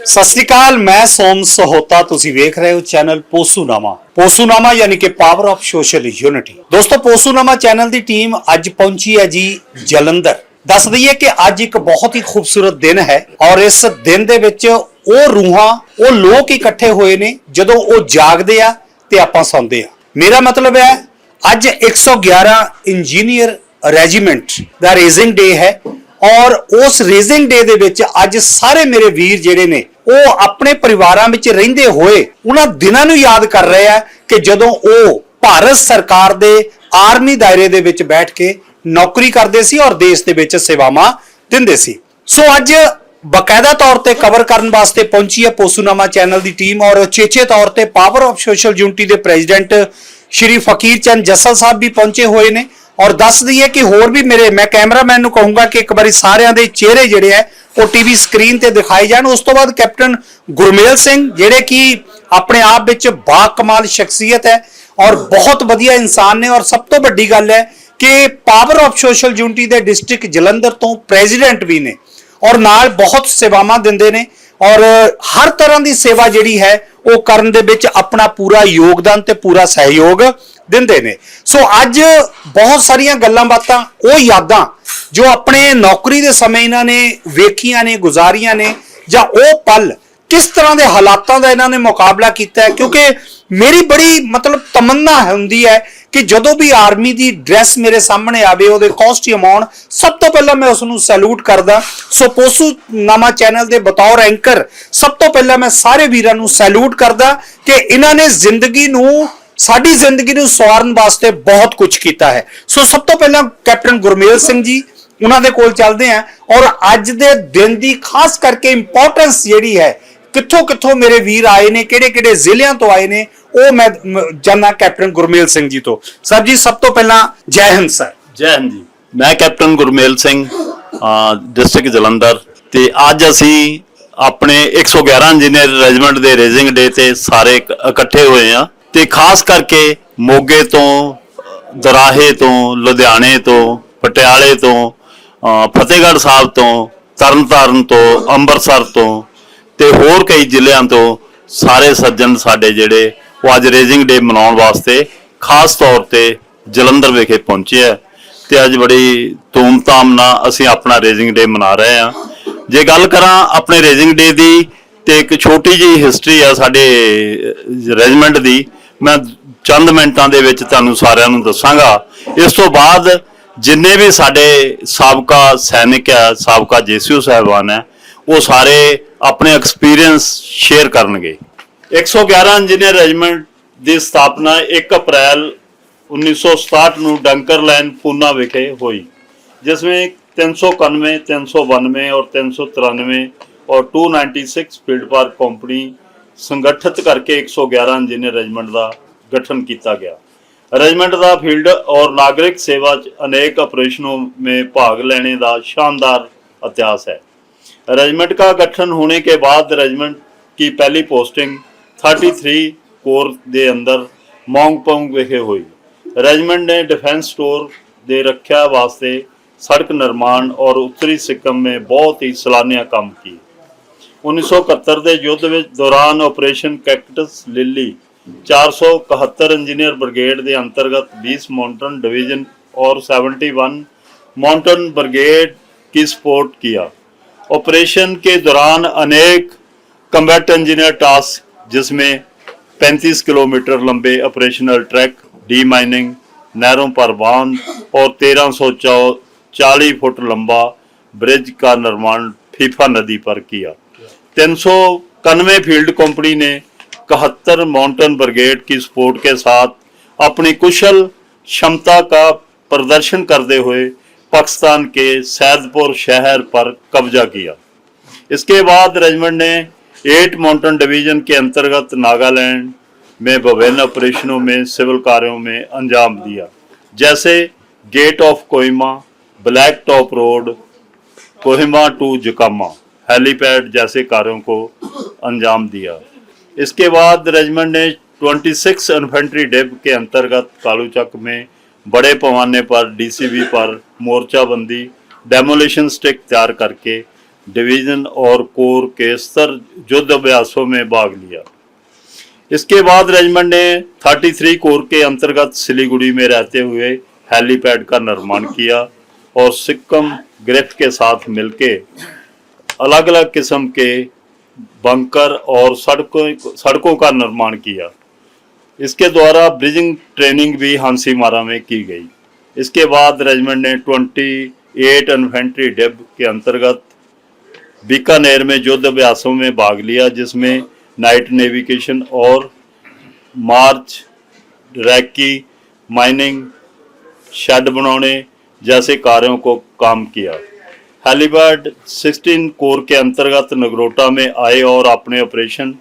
सत श्री अकाल, मैं सोम सहोता। तुसीं वेख रहे हो चैनल पोसूनामा यानी कि पावर ऑफ सोशल यूनिटी। दोस्तों, पोसूनामा चैनल की टीम अज पहुंची है जी जलंधर। दस दईए कि अज एक बहुत ही खूबसूरत दिन है और इस दिन दे विच ਉਹ रूहां ਉਹ लोग इकट्ठे होए ने जदों ਉਹ जागदे आ ते आपां सौंदे आ। मेरा मतलब है अज 111 इंजीनियर ਰੈਜੀਮੈਂਟ ਦਾ ਰੇਜ਼ਿੰਗ ਡੇ ਹੈ और उस रेजिंग डे दे विच अज सारे मेरे वीर जिहड़े ने ਉਹ ਆਪਣੇ ਪਰਿਵਾਰਾਂ ਵਿੱਚ ਰਹਿੰਦੇ ਹੋਏ ਉਹਨਾਂ ਦਿਨਾਂ ਨੂੰ ਯਾਦ ਕਰ ਰਹੇ ਆ ਕਿ ਜਦੋਂ ਉਹ ਭਾਰਤ ਸਰਕਾਰ ਦੇ ਆਰਮੀ ਦਾਇਰੇ ਦੇ ਵਿੱਚ ਬੈਠ ਕੇ ਨੌਕਰੀ ਕਰਦੇ ਸੀ ਔਰ ਦੇਸ਼ ਦੇ ਵਿੱਚ ਸੇਵਾਵਾਂ ਦਿੰਦੇ ਸੀ। ਸੋ ਅੱਜ ਬਕਾਇਦਾ ਤੌਰ ਤੇ ਕਵਰ ਕਰਨ ਵਾਸਤੇ ਪਹੁੰਚੀ ਹੈ ਪੋਸੂਨਾਮਾ ਚੈਨਲ ਦੀ ਟੀਮ ਔਰ ਉਚੇਚੇ ਤੌਰ ਤੇ ਪਾਵਰ ਆਫ ਸੋਸ਼ਲ ਯੂਨਿਟੀ ਦੇ ਪ੍ਰੈਜ਼ੀਡੈਂਟ श्री फकीर चंद जसल साहब भी पहुंचे हुए ने। और दस दईए कि होर भी मेरे मैं कैमरामैन नूं कहूंगा कि एक बारी सारियां दे चेहरे जिहड़े है वो टीवी स्क्रीन ते दिखाए जाण। उस तो बाद कैप्टन गुरमेल सिंह जिहड़े कि अपने आप विच बाकमाल शख्सियत है और बहुत वधिया इंसान ने और सब तो वड्डी गल है कि power of social unity they district Jalandhar तो प्रेजिडेंट भी ने और नाल बहुत सेवावां दिंदे ने और हर तरह की सेवा जिहड़ी है वो करन दे विच अपना पूरा योगदान ते पूरा सहयोग दिंदे ने। सो अज बहुत सारियां गल्लां बातां वो यादां जो अपने नौकरी दे समय इन्हां ने वेखियां ने गुजारियां ने जां वो पल किस तरह के हालातों का इन्होंने मुकाबला किया है। क्योंकि मेरी बड़ी मतलब तमन्ना होंदी है कि जदों भी आर्मी की ड्रैस मेरे सामने आवे वो कॉस्ट्यूम आउण सब तो पहला मैं उसनूं सैल्यूट करदा। सो पोसूनामा चैनल के बतौर एंकर सब तो पहला मैं सारे वीरां नूं सैल्यूट करदा कि इन्हां ने जिंदगी नूं साडी जिंदगी नूं सवारन वास्ते बहुत कुछ किया है। सो सब तो पहला कैप्टन गुरमेल सिंह जी उन्हां दे कोल चलदे हैं और अज दे दिन की खास करके इंपॉर्टेंस जिहड़ी है कित्थों कित्थों मेरे वीर आए ने किहड़े किहड़े जिलिਆਂ तो आए ने वो मैं जानना कैप्टन गुरमेल सिंह जी तो। सर जी सब तो पहला जय हिंद। सर जय हिंद जी। मैं कैप्टन गुरमेल सिंह डिस्ट्रिक्ट जलंधर ते अज असी अपने 111 इंजीनियर रैजीमेंट के रेजिंग डे ते सारे इकट्ठे हुए हैं ते खास करके मोगे तो दराहे तो लुधियाने तो पटियाले तो फतेहगढ़ साहब तो तरनतारन तो अंबरसर तो ते होर कई जिलिਆਂ ਤੋਂ ਸਾਰੇ ਸੱਜਣ ਸਾਡੇ ਜਿਹੜੇ ਉਹ ਅੱਜ ਰੇजिंग ਡੇ ਮਨਾਉਣ ਵਾਸਤੇ ਖਾਸ ਤੌਰ ਤੇ ਜਲੰਧਰ ਵਿਖੇ ਪਹੁੰਚੇ ਆ ਤੇ ਅੱਜ ਬੜੀ ਧੂਮਧਾਮ ਨਾਲ ਅਸੀਂ ਆਪਣਾ ਰੇजिंग ਡੇ ਮਨਾ ਰਹੇ ਆ। ਜੇ ਗੱਲ ਕਰਾਂ ਆਪਣੇ ਰੇजिंग ਡੇ ਦੀ ਤੇ ਇੱਕ ਛੋਟੀ ਜਿਹੀ ਹਿਸਟਰੀ ਆ ਸਾਡੇ ਰੈਜੀਮੈਂਟ ਦੀ ਮੈਂ ਚੰਦ ਮਿੰਟਾਂ ਦੇ ਵਿੱਚ ਤੁਹਾਨੂੰ ਸਾਰਿਆਂ ਨੂੰ ਦੱਸਾਂਗਾ। ਇਸ ਤੋਂ ਬਾਅਦ ਜਿੰਨੇ ਵੀ ਸਾਡੇ ਸਾਬਕਾ ਸੈਨਿਕ ਆ ਸਾਬਕਾ ਜੇਸੀਓ ਸਾਹਿਬਾਨ ਹੈ वो सारे अपने एक्सपीरियंस शेयर करनगे। 111 इंजीनियर रेजिमेंट की स्थापना 1 अप्रैल 1967 ਨੂੰ डंकर लैन पूना विखे हुई जिसमें 391, 392 और 393 और 296 फील्ड पार कंपनी संगठित करके 111 इंजीनियर रेजिमेंट का गठन किया गया। रेजिमेंट का फील्ड और नागरिक सेवा अनेक ऑपरेशनों में भाग लेने का शानदार इतिहास है। रेजिमेंट का गठन होने के बाद रेजिमेंट की पहली पोस्टिंग 33 कोर के अंदर मोंगपोंग विखे हुई। रेजिमेंट ने डिफेंस स्टोर दे रक्षा वास्ते सड़क निर्माण और उत्तरी सिक्किम में बहुत ही सराहनीय काम किए। 1971 के युद्ध के दौरान operation cactus lily 471 engineer brigade के अंतर्गत 20 माउंटेन डिवीजन और 71 माउंटेन ब्रिगेड की सपोर्ट किया। ऑपरेशन के दौरान अनेक कम्बैट इंजीनियर टास्क जिसमें 35 किलोमीटर लंबे ऑपरेशनल ट्रैक डी माइनिंग नहरों पर बांध और 1340 फुट लंबा ब्रिज का निर्माण फीफा नदी पर किया। 391 फील्ड कंपनी ने 71 माउंटेन ब्रिगेड की सपोर्ट के साथ अपनी कुशल क्षमता का प्रदर्शन करते हुए पाकिस्तान के सैदपुर शहर पर कब्जा किया। इसके बाद रेजिमेंट ने 8 माउंटेन डिवीजन के अंतर्गत नागालैंड में विभिन्न ऑपरेशनों में सिविल कार्यों में अंजाम दिया जैसे gate of Kohima, black top road, Kohima to Jakhama, helipad जैसे कार्यों को अंजाम दिया। इसके बाद रेजिमेंट ने 26 इन्फेंट्री डिब के अंतर्गत कालूचक में बड़े पैमाने पर डीसीबी पर मोर्चाबंदी डेमोलिशन स्टिक तैयार करके डिवीजन और कोर के स्तर युद्ध अभ्यासों में भाग लिया। इसके बाद रेजिमेंट ने 33 कोर के अंतर्गत सिलीगुड़ी में रहते हुए हेलीपैड का निर्माण किया और सिक्किम ग्रिफ्ट के साथ मिलकर अलग अलग किस्म के बंकर और सड़कों का निर्माण किया। इसके द्वारा ब्रिजिंग ट्रेनिंग भी हांसीमारा में की गई। इसके बाद रेजिमेंट ने 28 इन्फेंट्री डिब के अंतर्गत बीकानेर में युद्ध अभ्यासों में भाग लिया, जिसमें नाइट नेविगेशन और मार्च, रैकी, माइनिंग, शेड बनाने जैसे कार्यों को काम किया। हेलीपैड 16 कोर के अंतर्गत नगरोटा में आए और अपने ऑपरेशन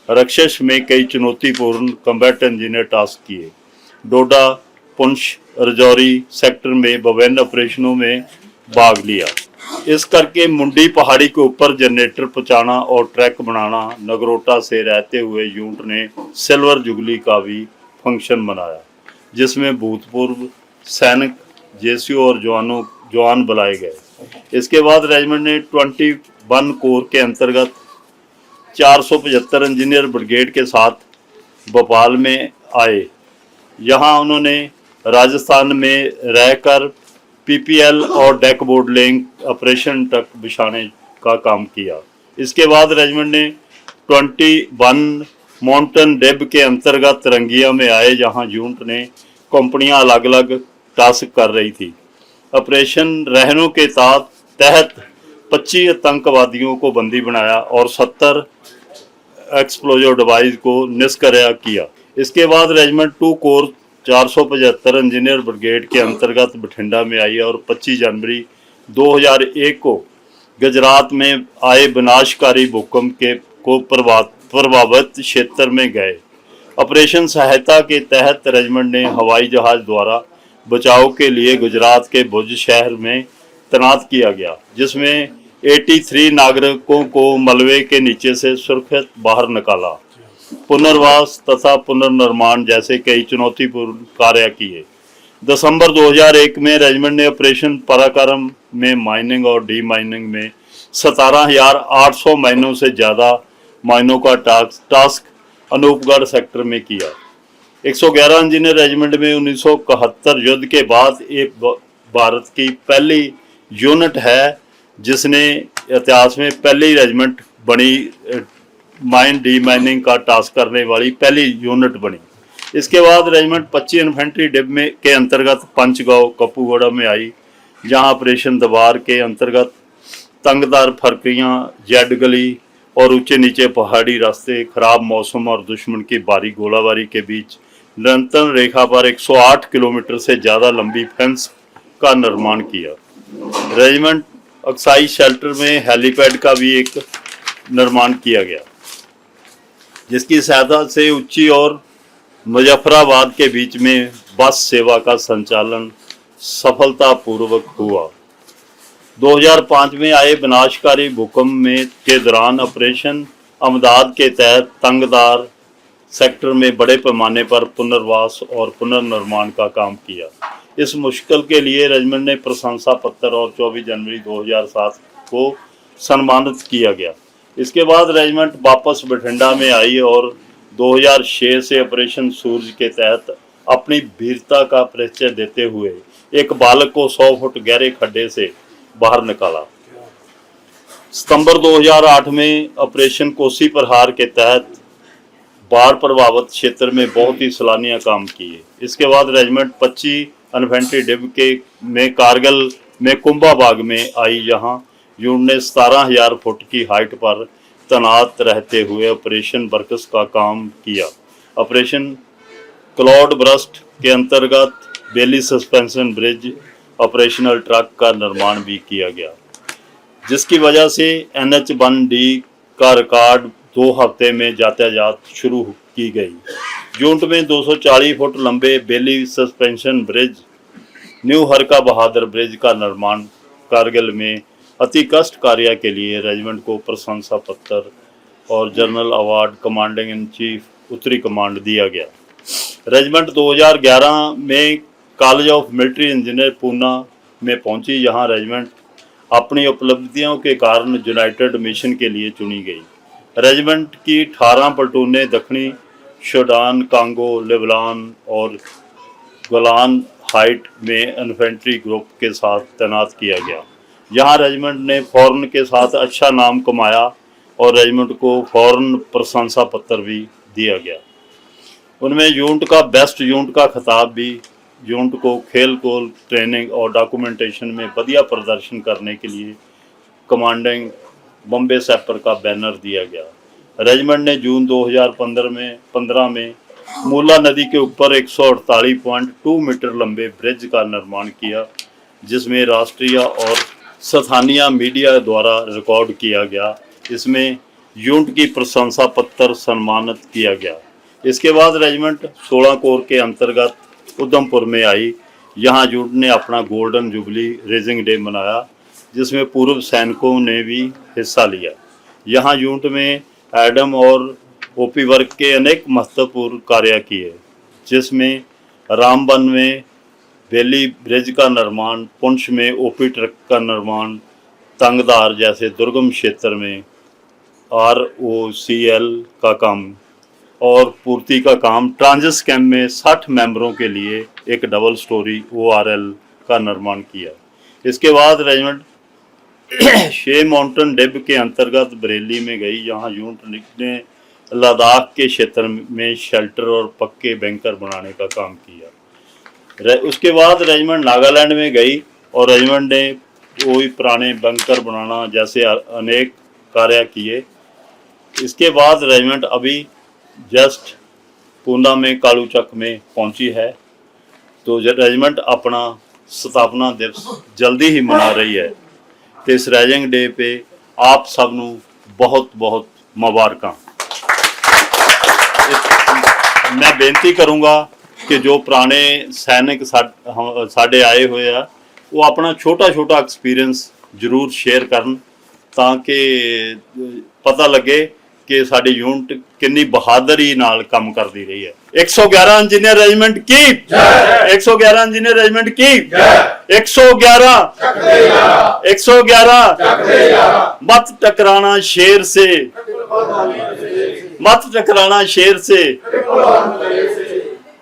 रक्षस में कई चुनौतीपूर्ण कम्बैट इंजीनियर टास्क किए। डोडा, पुंछ, राजौरी सेक्टर में विभिन्न ऑपरेशनों में भाग लिया। इस करके मुंडी पहाड़ी के ऊपर जनरेटर पहुंचाना और ट्रैक बनाना। नगरोटा से रहते हुए यूनिट ने सिल्वर जुबली का भी फंक्शन बनाया, जिसमें भूतपूर्व सैनिक, जेसीओ और जवान बुलाए गए। इसके बाद रेजिमेंट ने 21 कोर के अंतर्गत 475 इंजीनियर ब्रिगेड के साथ भोपाल में आए। यहाँ उन्होंने राजस्थान में रहकर पीपीएल और डेक बोर्ड लेइंग ऑपरेशन तक बिछाने का काम किया। इसके बाद रेजिमेंट ने 21 माउंटेन डेब के अंतर्गत रंगिया में आए, जहां यूनिट ने कंपनियां अलग अलग टास्क कर रही थी। ऑपरेशन रहनों के तहत 25 आतंकवादियों को बंदी बनाया और 70 एक्सप्लोजिव डिवाइस को निष्क्रिय किया। इसके बाद रेजिमेंट 2 कोर 475 इंजीनियर ब्रिगेड के अंतर्गत बठिंडा में आई और 25 जनवरी 2001 को गुजरात में आए विनाशकारी भूकंप को प्रभावित क्षेत्र में गए। ऑपरेशन सहायता के तहत रेजिमेंट ने हवाई जहाज द्वारा बचाव के लिए गुजरात के भुज शहर में तैनात किया गया, जिसमें 83 नागरिकों को मलबे के नीचे से सुरक्षित बाहर निकाला। पुनर्वास तथा पुनर्निर्माण जैसे कई चुनौतीपूर्ण कार्य किए। दिसंबर 2001 में रेजिमेंट ने ऑपरेशन पराक्रम में माइनिंग और डी माइनिंग में 17,800 माइनों से ज़्यादा माइनों का टास्क अनूपगढ़ सेक्टर में किया। 111 इंजीनियर रेजिमेंट में 1971 युद्ध के बाद एक भारत की पहली यूनिट है जिसने इतिहास में पहली रेजिमेंट बनी, माइन डी माइनिंग का टास्क करने वाली पहली यूनिट बनी। इसके बाद रेजिमेंट 25 इन्फेंट्री डिब में के अंतर्गत पंचगांव कपूगढ़ में आई, जहां ऑपरेशन दबार के अंतर्गत तंगदार फरकियां, जेड गली और ऊंचे नीचे पहाड़ी रास्ते, खराब मौसम और दुश्मन की भारी गोलाबारी के बीच नियंत्रण रेखा पर 108 किलोमीटर से ज़्यादा लंबी फेंस का निर्माण किया। रेजिमेंट अक्साई शेल्टर में हेलीपैड का भी एक निर्माण किया गया, जिसकी सहायता से उच्ची और मुजफ्फराबाद के बीच में बस सेवा का संचालन सफलतापूर्वक हुआ। 2005 में आए विनाशकारी भूकंप के दौरान ऑपरेशन अमदाद के तहत तंगदार सेक्टर में बड़े पैमाने पर पुनर्वास और पुनर्निर्माण का काम किया। इस मुश्किल के लिए रेजिमेंट ने प्रशंसा पत्र और 24 जनवरी 2007 को सम्मानित किया गया। इसके बाद रेजिमेंट वापस बठिंडा में आई और 2006 से ऑपरेशन सूरज के तहत अपनी वीरता का परिचय देते हुए एक बालक को 100 फुट गहरे खड्डे से बाहर निकाला। सितंबर 2008 में ऑपरेशन कोसी प्रहार के तहत बाढ़ प्रभावित क्षेत्र में बहुत ही सलानिया काम किए। इसके बाद रेजिमेंट 25 इन्फेंट्री डिब में कारगिल में कुंभा बाग में आई, जहां यूनिट ने 17,000 फुट की हाइट पर तैनात रहते हुए ऑपरेशन बरकस का काम किया। ऑपरेशन क्लाउड बर्स्ट के अंतर्गत बेली सस्पेंशन ब्रिज ऑपरेशनल ट्रक का निर्माण भी किया गया, जिसकी वजह से NH-1D का रिकॉर्ड 2 हफ्ते में यातायात शुरू की गई। यूनिट में 240 फुट लंबे बेली सस्पेंशन ब्रिज, न्यू हरका बहादुर ब्रिज का निर्माण कारगिल में अति कष्ट कार्य के लिए रेजिमेंट को प्रशंसा पत्र और general award commanding in chief उत्तरी कमांड दिया गया। रेजिमेंट 2011 में college of military engineer Poona में पहुंची, जहां रेजिमेंट अपनी उपलब्धियों के कारण यूनाइटेड मिशन के लिए चुनी गई। रेजिमेंट की 18 प्लाटूनें दक्षिणी सूडान, कांगो, लेबनान और गोलान हाइट में इन्फेंट्री ग्रुप के साथ तैनात किया गया। यहाँ रेजिमेंट ने फौरन के साथ अच्छा नाम कमाया और रेजिमेंट को फौरन प्रशंसा पत्र भी दिया गया। उनमें यूनिट का बेस्ट यूनिट का खिताब भी, यूनिट को खेल कूद, ट्रेनिंग और डॉक्यूमेंटेशन में बढ़िया प्रदर्शन करने के लिए कमांडिंग बॉम्बे सैपर का बैनर दिया गया। रेजिमेंट ने जून 2015 में मूला नदी के ऊपर 148.2 मीटर लंबे ब्रिज का निर्माण किया, जिसमें राष्ट्रीय और स्थानीय मीडिया द्वारा रिकॉर्ड किया गया। इसमें यूनिट की प्रशंसा पत्र सम्मानित किया गया। इसके बाद रेजिमेंट 16 कोर के अंतर्गत उधमपुर में आई। यहाँ यूनिट ने अपना गोल्डन जुबली रेजिंग डे मनाया, जिसमें पूर्व सैनिकों ने भी हिस्सा लिया। यहाँ यूनिट में एडम और ओपी वर्ग के अनेक महत्वपूर्ण कार्य किए, जिसमें रामबन में बेली ब्रिज का निर्माण, पुंछ में ओपी ट्रक का निर्माण, तंगधार जैसे दुर्गम क्षेत्र में ROCL का काम और पूर्ति का काम, ट्रांजिट कैंप में 60 मेंबरों के लिए एक डबल स्टोरी ORL का निर्माण किया। इसके बाद रेजिमेंट 6 माउंटेन डिब के अंतर्गत बरेली में गई। यहाँ यूनिट ने लद्दाख के क्षेत्र में शेल्टर और पक्के बैंकर बनाने का काम किया। उसके बाद रेजिमेंट नागालैंड में गई और रेजिमेंट ने कोई पुराने बैंकर बनाना जैसे अनेक कार्य किए। इसके बाद रेजिमेंट अभी जस्ट पूना में कालूचक में पहुंची है। तो रेजिमेंट अपना स्थापना दिवस जल्दी ही मना रही है। तो इस रेजिंग डे पे आप सब नू बहुत बहुत मुबारकां। मैं बेनती करूँगा कि जो पुराने सैनिक साडे आए हुए आ, वो अपना छोटा छोटा एक्सपीरियंस जरूर शेयर करन, ताकि पता लगे कि साडी यूनिट कितनी बहादुरी नाल काम करती रही है। 111 इंजीनियर रेजिमेंट की, 111 इंजीनियर रेजिमेंट की, 111 मत टकराना शेर से, मत टकराना शेर से।